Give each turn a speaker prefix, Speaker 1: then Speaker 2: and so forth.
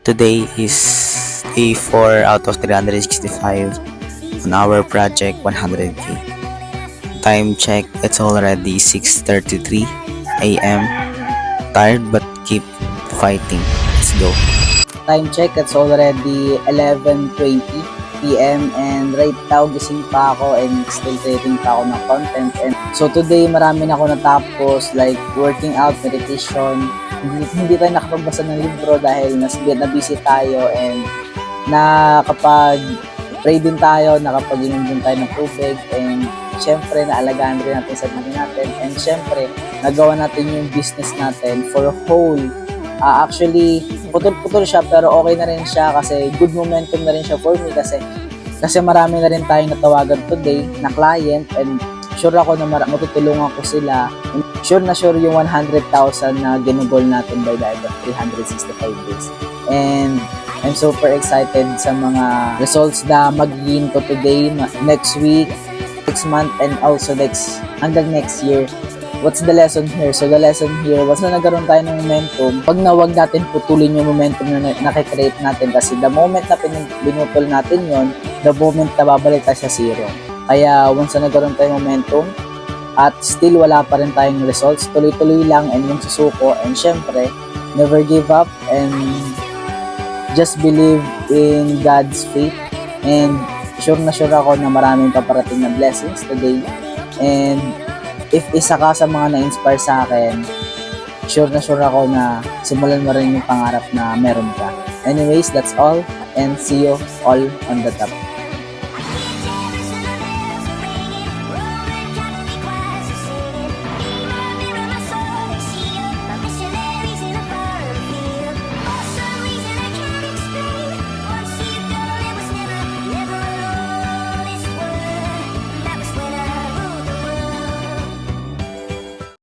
Speaker 1: Today is day 4 out of 365 on our project 100K. Time check, it's already 6:33 a.m. Tired but keep fighting. Let's go.
Speaker 2: Time check, it's already 11:20 p.m. and right now gising pa ako and still creating pa ako ng content. And so today marami na ako natapos like working out, meditation. Hindi tayo nakapagbasa ng libro dahil na-busy tayo and nakapag-pray din tayo, nakapag-inom din tayo ng tubig and syempre naalagaan rin natin sa sarili natin and syempre nagawa natin yung business natin for whole. Actually, putol-putol siya pero okay na rin siya kasi good momentum na rin siya for me kasi marami na rin tayong natawagan today na client and sure ako na matutulungan ko sila. And sure na sure yung 100,000 na ginugol natin by the end of 365 days. And I'm super excited sa mga results na magiging ko today, next week, next month, and also hanggang next year. What's the lesson here? So the lesson here, once na nagkaroon tayo ng momentum, wag na wag natin putulin yung momentum na nakikreate natin kasi the moment na binutol natin yon, the moment na babalik tayo sa zero. Kaya once na nagkaroon tayo momentum at still wala pa rin tayong results, tuloy-tuloy lang and yung susuko and syempre, never give up and just believe in God's faith and sure na sure ako na maraming paparating na blessings today and if isa ka sa mga na-inspire sa akin, sure na sure ako na simulan mo rin yung pangarap na meron ka. Anyways, that's all and see you all on the top.